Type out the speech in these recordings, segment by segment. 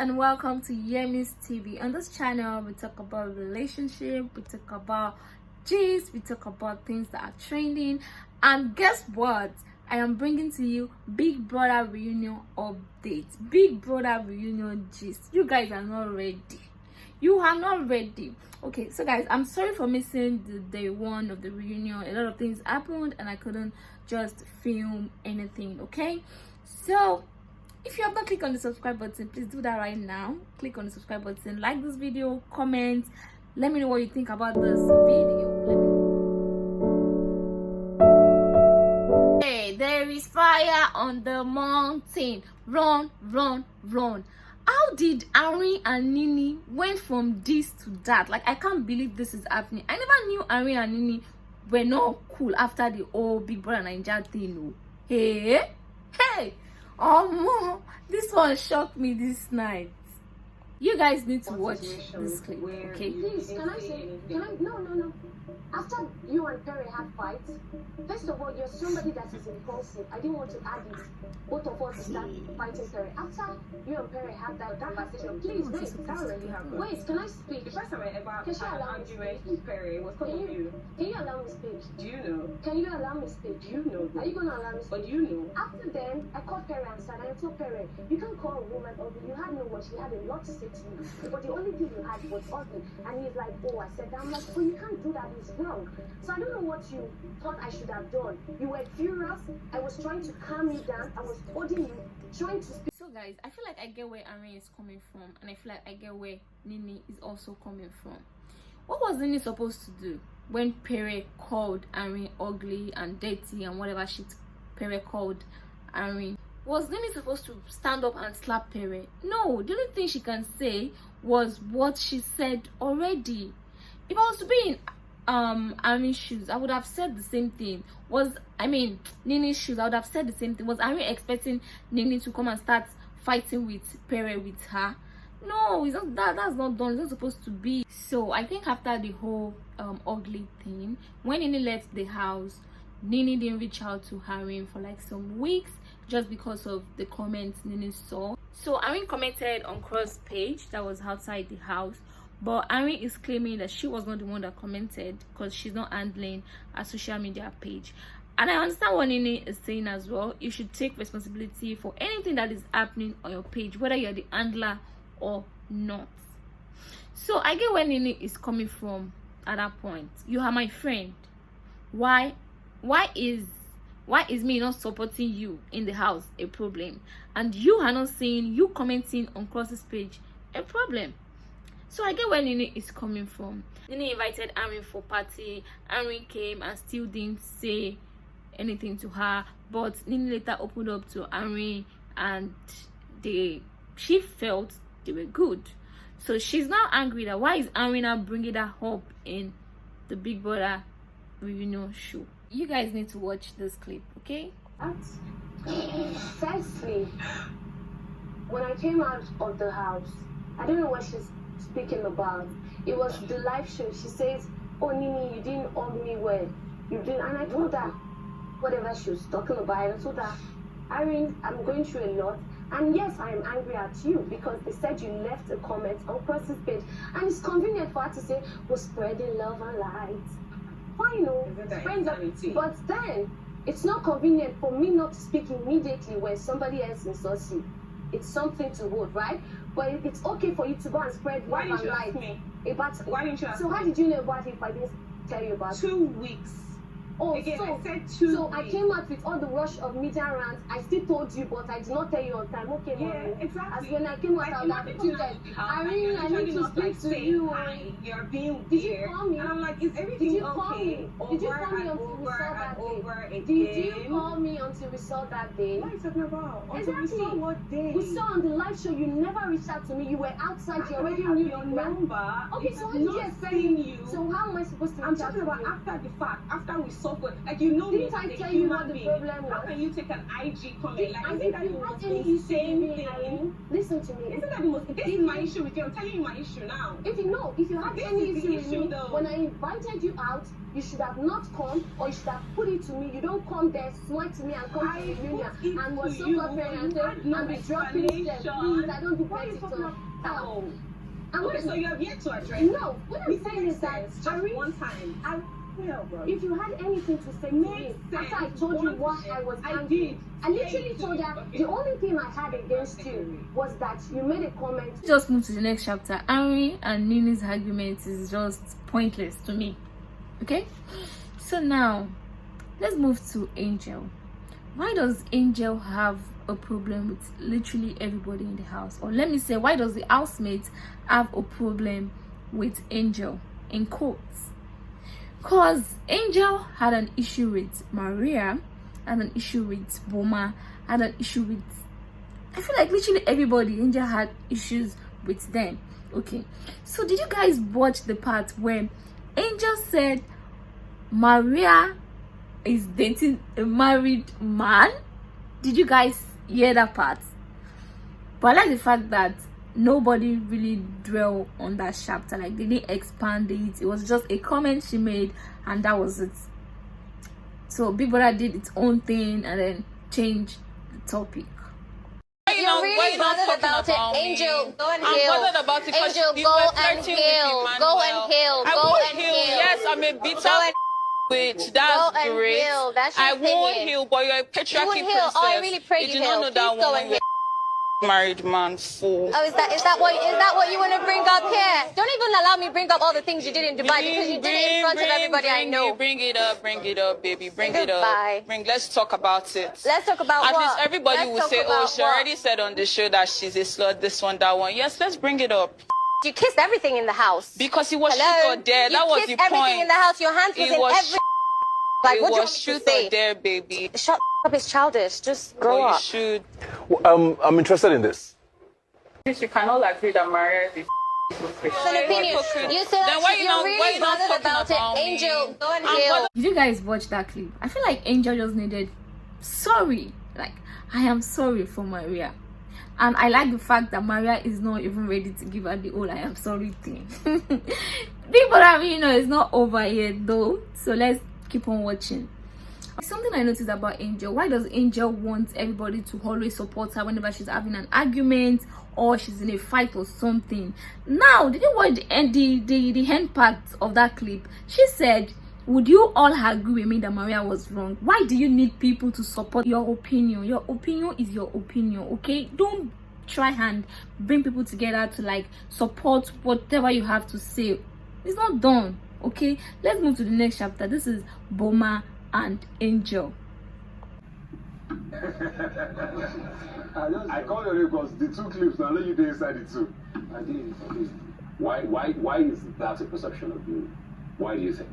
and welcome to Yemi's TV. On this channel we talk about relationship, we talk about gist, we talk about things that are trending, and guess what? I am bringing to you Big Brother reunion updates, Big Brother reunion gist. You guys are not ready. You are not ready. Okay, so guys, I'm sorry for missing the day one of the reunion. A lot of things happened and I couldn't just film anything. Okay, so if you have not clicked on the subscribe button, please do that right now. Click on the subscribe button, like this video, comment, let me know what you think about this video. Hey, there is fire on the mountain. Run, run, run. How did Arin and Nini went from this to that? Like, I can't believe this is happening. I never knew Arin and Nini were not cool after the old Big Brother Niaja thing. Hey, hey. Oh, this one shocked me this night. You guys need to watch this clip, okay? Please, can I? No. After you and Perry had fights, first of all, you're somebody that is impulsive. I didn't want to add it. Both of us start fighting Perry. After you and Perry had that conversation, please wait. That already happened. Wait, can I speak? The first time I ever had an argument with Perry was because of you. Can you allow me speak? Do you know? Can you allow me speak? Do you know? Are you gonna allow me speak? But you know. After then, I called Perry and said, I told Perry, you can't call a woman ugly. You had no word. She had a lot to say to you. But the only thing you had was ugly. And he's like, oh, I said that. I'm like, oh, you can't do that. It's wrong. So I don't know what you thought I should have done. You were furious. I was trying to calm you down. I was holding you, trying to speak. So guys, I feel like I get where Arin is coming from, and I feel like I get where Nini is also coming from. What was Nini supposed to do when Perry called Arin ugly and dirty and whatever shit Perry called Arin? Was Nini supposed to stand up and slap Perry? No, the only thing she can say was what she said already. If I was to be in Arin's shoes, I would have said the same thing. Nini's shoes, I would have said the same thing. Was Arin expecting Nini to come and start fighting with Perry with her? No, it's not that. That's not done. It's not supposed to be. So I think after the whole ugly thing, when Nini left the house, Nini didn't reach out to Arin for like some weeks just because of the comments Nini saw. So Arin commented on Cross page that was outside the house, but Arin is claiming that she was not the one that commented because she's not handling a social media page. And I understand what Nini is saying as well. You should take responsibility for anything that is happening on your page, whether you're the handler or not. So I get where Nini is coming from at that point. You are my friend. Why is me not supporting you in the house a problem, and you are not saying you commenting on Cross's page a problem? So I get where Nini is coming from. Nini invited Arin for party. Arin came and still didn't say anything to her, but Nini later opened up to Arin and she felt they were good. So she's now angry that why is Arin now bringing that up in the Big Brother reunion show. You guys need to watch this clip, okay? Firstly, when I came out of the house, I don't know what she's speaking about. It was the live show. She says, oh Nini, you didn't hug me well. You didn't. And I told her whatever she was talking about. I told her, Arin, I'm going through a lot. And yes, I am angry at you because they said you left a comment on Cross's page. And it's convenient for her to say, we're spreading love and light. Fine, but then it's not convenient for me not to speak immediately when somebody else insults you. It's something to hold, right? But it's okay for you to go and spread love and light. Why didn't you ask me? So how did you know about it if I didn't tell you about it? 2 weeks. Oh, again, so, I said 2 so weeks. I came out with all the rush of media rants. I still told you, but I did not tell you on time. Okay, yeah, exactly. As when I came out, I was like, you guys, I need to speak to you. You're being weird. Did you call me? And I'm like, is everything okay? Did you call me until we saw that day? Did you call me until we saw that day? What are you talking about? Exactly. We saw what day? We saw on the live show. You never reached out to me. You were outside. You already knew your number. Okay, so how did you expect me? So how am I supposed to? I'm talking about after the fact. After we saw awkward. Like, you know, Didn't I tell you what the problem was? How can you take an IG comment? Like, I isn't think that you the had most any issue with insane me, Arin. thing? Listen to me. Isn't that the most? This is my issue with you. I'm telling you my issue now. If you had This any is the issue with issue, me, though. when I invited you out, you should have not come, or you should have put it to me. You don't come there, sweat to me, and come to the union, and was so prepared and say, and be dropping steps. Please, I don't do petty stuff. Oh. And Okay, so you have yet to address. no, what I'm saying is that, just Arin, one time. Bro. if you had anything to say to me, after I told you what I was angry, I literally told her the only thing I had against you was that you made a comment. Just move to the next chapter. Arin and Nini's argument is just pointless to me. Okay, so now let's move to Angel. Why does Angel have a problem with literally everybody in the house? Or let me say, why does the housemate have a problem with Angel, in quotes? Because Angel had an issue with Maria, had an issue with Boma, had an issue with, I feel like literally everybody. Angel had issues with them. Okay, so did you guys watch the part where Angel said Maria is dating a married man? Did you guys hear that part? But I like the fact that nobody really dwell on that chapter. Like, they didn't expand it. It was just a comment she made, and that was it. So Big Brother did its own thing and then changed the topic. You're really bothered about it, Angel. Go and heal. I'm bothered about it because Angel, you go were and flirting heal. with Go Emmanuel. and heal. I Go won't and heal. heal. Yes, I'm a bitter Go and bitch. That's Go and great. heal. That's your I won't opinion. heal, but you're a You patriarchy won't heal. princess. Oh, I really pray you did heal. not know that Please go woman. and heal. Married man, fool. Oh, is that what you want to bring up here? Don't even allow me bring up all the things you did in Dubai because you did it in front of everybody I know. Bring it up, baby. Bring it Goodbye. up. Let's talk about it. Let's talk about At what? least everybody Let's will talk say, oh, about she what? already said on the show that she's a slut, this one, that one. Yes, let's bring it up. You kissed everything in the house. Because it was Hello? shoot or dare. You That was kissed the everything point. in the house. Your hands was It in was every. Like, it what do you was want me to shoot say? or dare, baby. Shut up, it's childish. Just grow But you up. should. I'm interested in this. You cannot agree that Maria is It's an opinion. You said Then why you you're not- why really you not bothered talking about about it. me? Angel, go and I'm heal. bothered- Did you guys watch that clip? I feel like Angel just needed sorry. Like, I am sorry for Maria. And I like the fact that Maria is not even ready to give her the whole I am sorry thing. People, I mean, it's not over yet though. So let's keep on watching. Something I noticed about Angel: why does Angel want everybody to always support her whenever she's having an argument or she's in a fight or something? Now, did you watch the end part of that clip? She said, would you all agree with me that Maria was wrong? Why do you need people to support your opinion? Your opinion is your opinion, okay? Don't try and bring people together to like support whatever you have to say. It's not done, okay? Let's move to the next chapter. This is Boma and Angel. I call your name because the two clips now let you go inside the two. I did. Why is that a perception of you? Why do you think?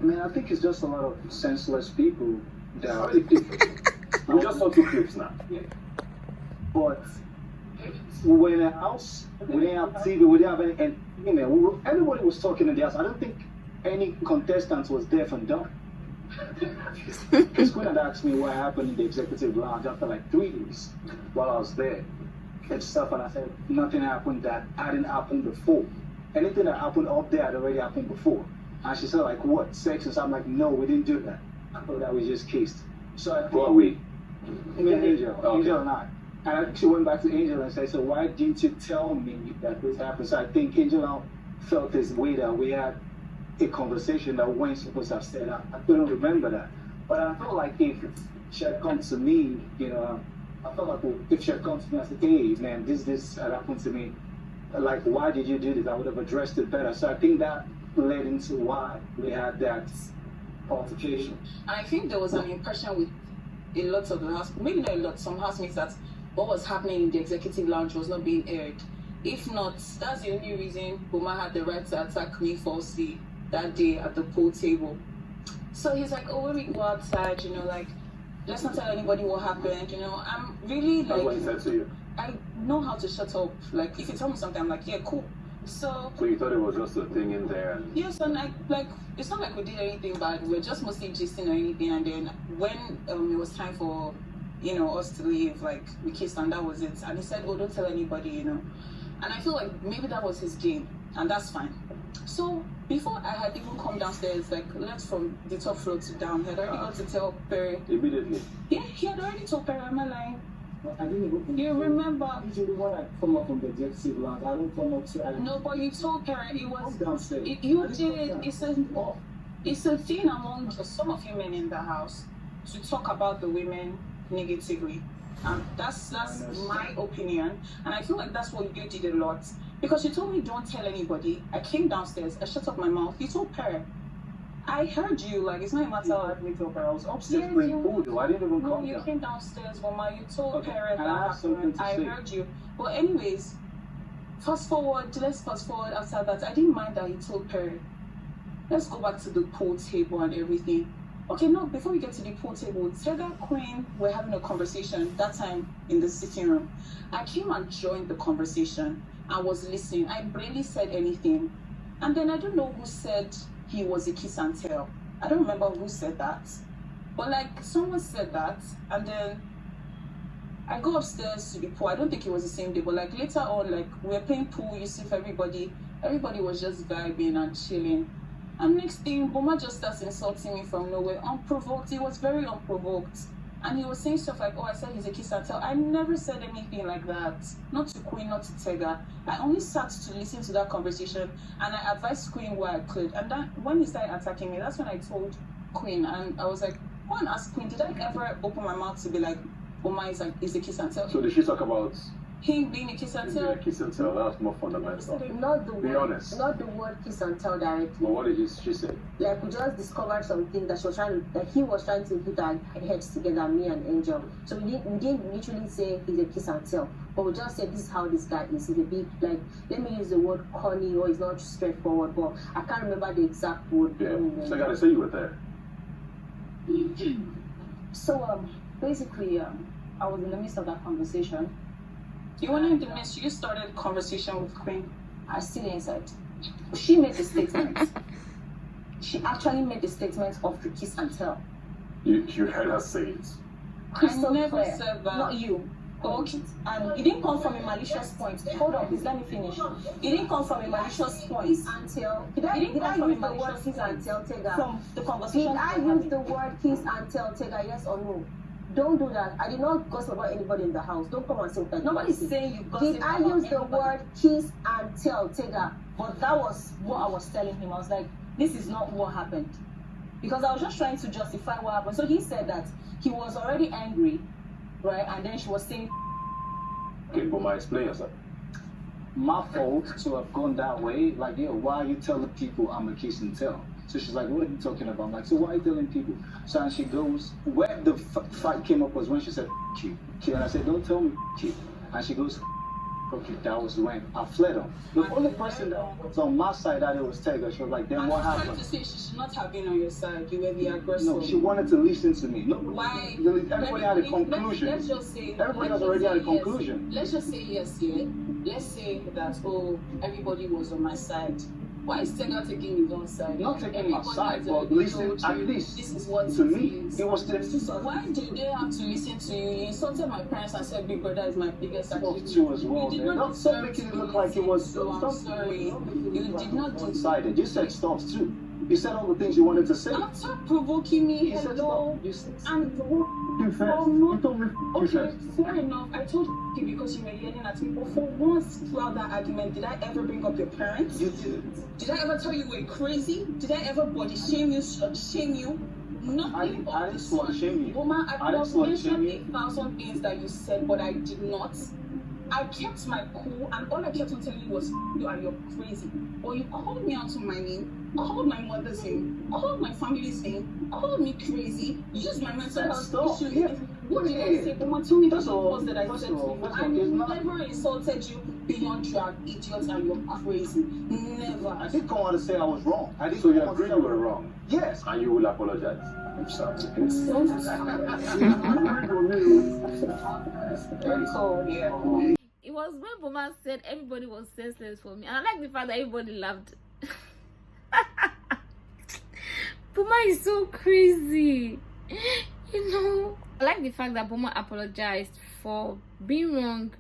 I mean, I think it's just a lot of senseless people that. We just saw two clips now. But we were in a house, we didn't have TV, we didn't have any entertainment. Everybody was talking in the house. I don't think any contestant was deaf and dumb. His queen had asked me what happened in the executive lounge after like 3 days while I was there and stuff, and I said nothing happened that hadn't happened before. Anything that happened up there had already happened before. And she said like, what, sex? And so I'm like, no, we didn't do that. I thought that we just kissed. So I think, Who are we? me and Angel, Okay. Angel and I. And she went back to Angel and said, so why didn't you tell me that this happened? So I think Angel now felt this way that we had a conversation that we weren't supposed to have said. I couldn't remember that. But I felt like if she had come to me, I felt like if she had come to me and said, hey man, this had happened to me. Like, why did you do this? I would have addressed it better. So I think that led into why we had that altercation. And I think there was an impression with a lot of the house, maybe not a lot, some housemates, that what was happening in the executive lounge was not being aired. If not, that's the only reason Boma had the right to attack me falsely that day at the pool table. So he's like, oh, when we go outside, like, let's not tell anybody what happened, I'm really That's what he like, said to you. I know how to shut up. Like, if you tell me something, I'm like, yeah, cool. So you thought it was just a thing in there? And... Yes, and it's not like we did anything bad. We were just mostly gisting or anything. And then when it was time for, us to leave, like we kissed and that was it. And he said, "Oh, don't tell anybody," And I feel like maybe that was his game, and that's fine. So before I had even come downstairs, like left from the top floor to down, he had already got to tell Perry. Immediately? Yeah, he had already told Perry. Am I lying? I didn't even. You remember? Usually when I come up from the executive lounge, I don't come up to. No, but you told Perry it was downstairs. You did. It's a thing among some of you men in the house to talk about the women negatively. That's my opinion, and I feel like that's what you did a lot, because you told me don't tell anybody. I came downstairs, I shut up my mouth. You told Perry. I heard you, like it's not a matter of me to Perry. I was upstairs playing pool though. I didn't even come down. You came downstairs, Mama. You told Perry that happened. I heard you. But anyways, let's fast forward after that. I didn't mind that he told Perry. Let's go back to the pool table and everything. Okay, no, before we get to the pool table, Tega Queen were having a conversation that time in the sitting room. I came and joined the conversation. I was listening. I barely said anything. And then I don't know who said he was a kiss and tell. I don't remember who said that. But like someone said that, and then I go upstairs to the pool. I don't think it was the same day, but like later on, like we were playing pool, you see, for everybody was just vibing and chilling. And next thing, Boma just starts insulting me from nowhere, unprovoked. He was very unprovoked. And he was saying stuff like, "Oh, I said he's a kiss and tell." I never said anything like that. Not to Queen, not to Tega. I only sat to listen to that conversation, and I advised Queen where I could. And then when he started attacking me, that's when I told Queen, and I was like, go and ask Queen, did I ever open my mouth to be like, Boma is a kiss and tell? So did she talk about him being a kiss and tell? Being a kiss and tell, that's more fundamental. Not the Be word, honest. not the word kiss and tell directly. But what did she say? Like we just discovered something that he was trying to put our heads together, me and Angel. So we didn't literally say he's a kiss and tell, but we just said this is how this guy is. He's a big, like, let me use the word corny, or it's not straightforward, but I can't remember the exact word. Yeah, so I gotta say you were there. So basically I was in the midst of that conversation. You weren't in the midst. You started a conversation with Queen. I still inside. She made the statement. She actually made the statement of the kiss and tell. You heard her say it. Crystal I never clear. said that. Not you. Okay. And it didn't come from a malicious point. Hold on, please let me finish. It didn't come from a malicious point. Kiss and tell. Did I use the word kiss and tell, Tega? From the conversation. Did I use the word kiss and tell, Tega? Yes or no? Don't do that. I did not gossip about anybody in the house. Don't come and say that. Nobody's saying you gossip. Did I use the word kiss and tell, Tega? But that was what I was telling him. I was like, this is not what happened. Because I was just trying to justify what happened. So he said that he was already angry, right? And then she was saying, okay, but explain yourself. My fault to have gone that way. Like, yo, why are you telling people I'm a kiss and tell? So she's like, what are you talking about? I'm like, so why are you telling people? So and she goes, where the fight came up was when she said, you. And I said, don't tell me, you. And she goes, okay, that was when I fled on. The only person that was on my side that it was Tega. She was like, then what happened? I'm trying to say she should not have been on your side. You were the aggressor. No, she wanted to listen to me. No, why? Everybody had a conclusion. Let's just say. Everybody has already had a conclusion. Let's just say yes here. Let's say that, oh, everybody was on my side. Why is Tega taking his own side? Not taking my side, but listen, at least this is what to me, it was the why do they have to listen to you? You insulted my parents and said Big Brother is my biggest achievement. You as well. You did not Stop making it look like it was. So I'm sorry. You did not one-sided. You said stuff too. You said all the things you wanted to say. Stop provoking me. You said hello. And you first. You told me you first. Fair enough. I told you because you were yelling at me. But for once throughout that argument, did I ever bring up your parents? You didn't. Did I ever tell you you were crazy? Did I ever body shame you, slut shame you? Nothing. I didn't slut shame you. Woman, I could have mentioned 1,000 things that you said, but I did not. I kept my cool, and all I kept on telling you was, you are crazy. Or you called me out to my name, called my mother's name, called my family's name, called me crazy, used my mental health issues. Yeah. What did I say? But tell me that's what all. was that I said to you. I never insulted you beyond you are idiot and you're crazy. Never. I did come out to say I was wrong. I didn't. So you agree you were wrong? Yes. And you will apologize? I'm sorry. It was when Boma said everybody was senseless for me, and I like the fact that everybody laughed. Boma is so crazy, you know. I like the fact that Boma apologized for being wrong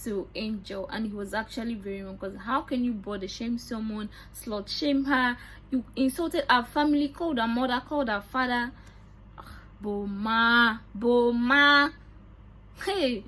to Angel, and he was actually very wrong, because how can you body shame someone, slut shame her? You insulted her family, called her mother, called her father. Boma, hey.